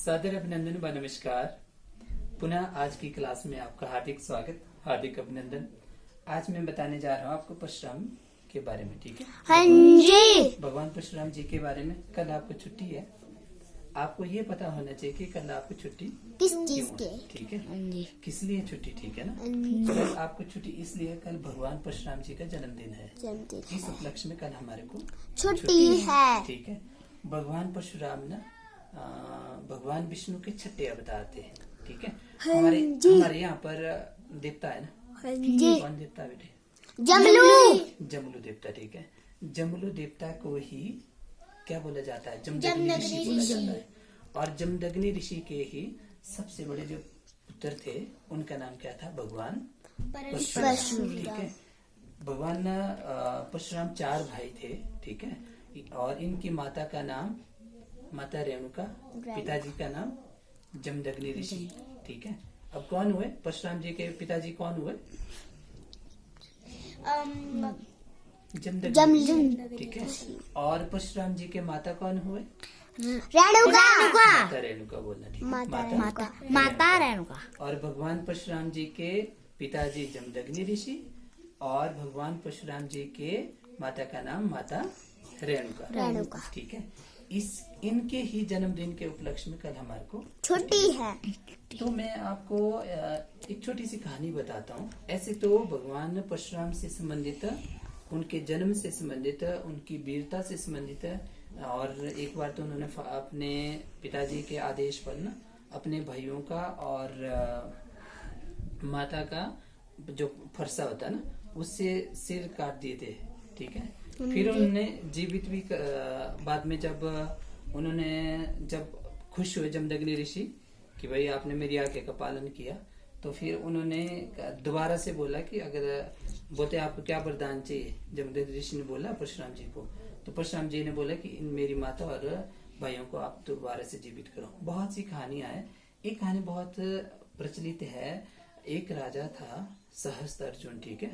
सादर अभिनंदन व नमस्कार। पुनः आज की क्लास में आपका हार्दिक स्वागत, हार्दिक अभिनंदन। आज मैं बताने जा रहा हूँ आपको परशुराम के बारे में, ठीक है? हाँ जी। भगवान परशुराम जी के बारे में। कल आपको छुट्टी है, आपको ये पता होना चाहिए कि कल आपको छुट्टी किस चीज क्यों के? है, ठीक है? हाँ जी। किस लिए छुट्टी, ठीक है ना? कल आपको छुट्टी इसलिए, कल भगवान परशुराम जी का जन्मदिन है। इस उपलक्ष्य में कल हमारे को छुट्टी है, ठीक है? भगवान परशुराम ना भगवान विष्णु के छठे अवतार थे, ठीक है? हमारे यहाँ पर देवता है ना, कौन देवता है बेटे? जमलू देवता, ठीक है? जमलू देवता को ही क्या बोला जाता है? जमदग्नि ऋषि बोला जाता है। और जमदग्नि ऋषि के ही सबसे बड़े जो पुत्र थे, उनका नाम क्या था? भगवान परशुराम, ठीक है? भगवान परशुराम 4 भाई थे, ठीक है? और इनकी माता का नाम माता रेणुका, पिताजी का नाम जमदग्नि ऋषि, ठीक है? अब कौन हुए परशुराम जी के पिताजी? कौन हुए? जमदग्नि, ठीक है? और परशुराम जी के माता कौन हुए? माता रेणुका बोलना, ठीक है? माता रेणुका। और भगवान परशुराम जी के पिताजी जमदग्नि ऋषि और भगवान परशुराम जी के माता का नाम माता रेणुका, ठीक है? इनके ही जन्मदिन के उपलक्ष्य में कल हमारे को छुट्टी है। तो मैं आपको एक छोटी सी कहानी बताता हूँ। ऐसे तो भगवान परशुराम से संबंधित, उनके जन्म से संबंधित, उनकी वीरता से संबंधित, और एक बार तो उन्होंने अपने पिताजी के आदेश पर ना अपने भाइयों का और माता का जो फरसा होता है ना, उससे सिर काट दिए थे, ठीक है? फिर उन्होंने जीवित भी बाद में जब खुश हुए जमदग्नि ऋषि कि भाई आपने मेरी आज्ञा का पालन किया, तो फिर उन्होंने दोबारा से बोला कि अगर बोलते आपको क्या वरदान चाहिए? जमदग्नि ऋषि ने बोला परशुराम जी को, तो परशुराम जी ने बोला कि मेरी माता और भाइयों को आप दोबारा से जीवित करो। बहुत सी कहानियां हैं, एक कहानी बहुत प्रचलित है। एक राजा था सहस्त्र अर्जुन, ठीक है?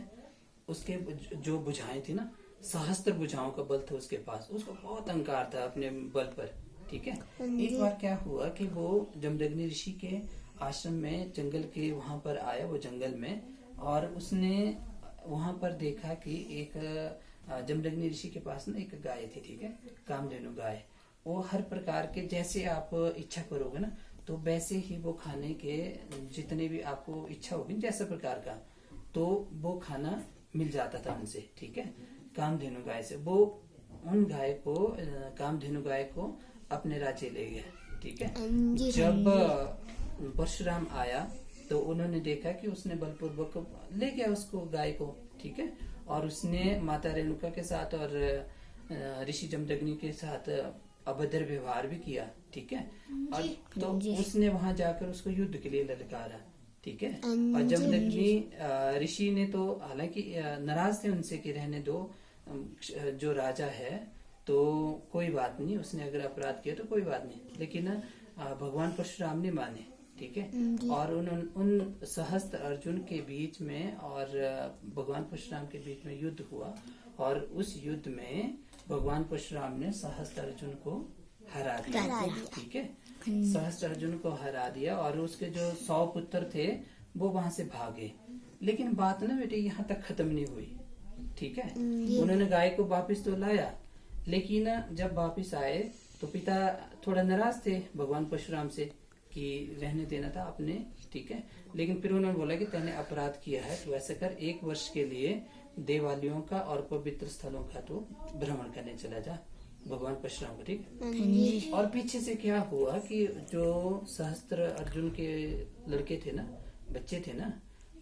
उसके जो भुजाएं थी ना, सहस्त्र भुजाओं का बल था उसके पास, उसको बहुत अहंकार था अपने बल पर, ठीक है? एक बार क्या हुआ कि वो जमदग्नि ऋषि के आश्रम में, जंगल के वहां पर आया, वो जंगल में, और उसने वहां पर देखा कि एक जमदग्नि ऋषि के पास ना एक गाय थी, ठीक है? कामधेनु गाय। वो हर प्रकार के, जैसे आप इच्छा करोगे ना, तो वैसे ही वो खाने के जितने भी आपको इच्छा होगी, जैसे प्रकार का, तो वो खाना मिल जाता था उनसे, ठीक है? कामधेनु गाय से। वो उन गाय को, कामधेनु गाय को अपने राज्य ले गया, ठीक है? जब परशुराम आया तो उन्होंने देखा कि उसने बलपूर्वक ले गया उसको, गाय को, ठीक है? और उसने माता रेणुका के साथ और ऋषि जमदग्नि के साथ अभद्र व्यवहार भी किया, ठीक है? और तो उसने वहां जाकर उसको युद्ध के लिए ललकारा, ठीक है? और जमदग्नि ऋषि ने तो हालांकि नाराज थे उनसे कि रहने दो, जो राजा है तो कोई बात नहीं, उसने अगर अपराध किया तो कोई बात नहीं, लेकिन भगवान परशुराम ने माने, ठीक है? और उन सहस्त्र अर्जुन के बीच में और भगवान परशुराम के बीच में युद्ध हुआ, और उस युद्ध में भगवान परशुराम ने सहस्त्र अर्जुन को हरा दिया, ठीक है? सहस्त्र अर्जुन को हरा दिया, और उसके जो 100 पुत्र थे वो वहां से भागे। लेकिन बात ना बेटे यहाँ तक खत्म नहीं हुई, ठीक है? उन्होंने गाय को वापिस तो लाया, लेकिन जब वापिस आए तो पिता थोड़ा नाराज थे भगवान परशुराम से कि रहने देना था आपने, ठीक है? लेकिन फिर उन्होंने बोला कि तूने अपराध किया है, तो ऐसा कर, 1 वर्ष के लिए देवालयों का और पवित्र स्थलों का तो भ्रमण करने चला जा, भगवान परशुराम को, ठीक? और पीछे से क्या हुआ कि जो सहस्त्र अर्जुन के लड़के थे ना, बच्चे थे ना,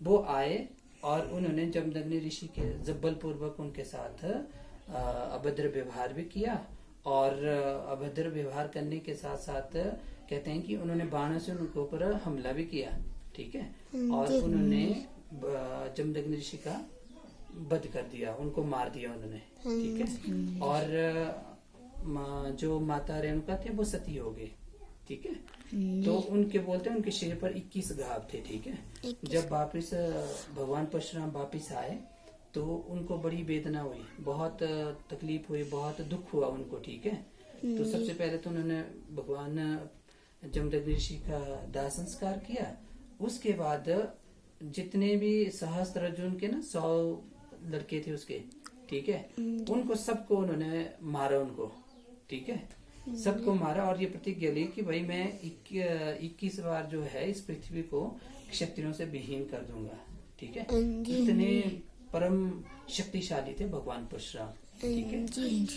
वो आए और उन्होंने जमदग्नि ऋषि के बलपूर्वक उनके साथ अभद्र व्यवहार भी किया, और अभद्र व्यवहार करने के साथ साथ कहते हैं कि उन्होंने बाणों से उनके ऊपर हमला भी किया, ठीक है? और उन्होंने जमदग्नि ऋषि का वध कर दिया, उनको मार दिया उन्होंने, ठीक है? और जो माता रेणुका थे वो सती हो गई, ठीक है? तो उनके बोलते हैं उनके शरीर पर 21 घाव थे, ठीक है? जब वापिस भगवान परशुराम वापिस आए तो उनको बड़ी वेदना हुई, बहुत तकलीफ हुई, बहुत दुख हुआ उनको, ठीक है? तो सबसे पहले तो उन्होंने भगवान जमदग्नि ऋषि का दाह संस्कार किया। उसके बाद जितने भी सहस्त्रर्जुन के ना 100 लड़के थे उसके, ठीक है, उनको सबको उन्होंने मारा उनको, ठीक है, सबको मारा और ये प्रतिज्ञा ली कि भाई मैं 21 बार जो है इस पृथ्वी को क्षत्रियों से विहीन कर दूंगा, ठीक है। इतने परम शक्तिशाली थे भगवान परशुराम, ठीक है।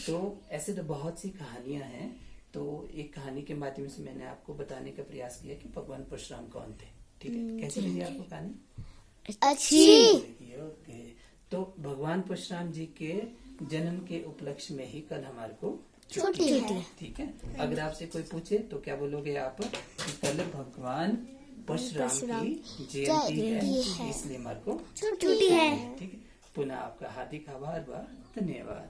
तो ऐसे तो बहुत सी कहानियां हैं, तो एक कहानी के माध्यम से मैंने आपको बताने का प्रयास किया कि भगवान परशुराम कौन थे, ठीक है। कैसी लगी आपको कहानी? अच्छी। ओके। तो भगवान परशुराम जी के जन्म के उपलक्ष्य में ही कल हमारे को छुट्टी है। ठीक है। अगर आपसे कोई पूछे तो क्या बोलोगे आप कि कल भगवान परशुराम की जयंती है, इसलिए हमारे को छुट्टी है। ठीक है। पुनः आपका हार्दिक आभार व धन्यवाद।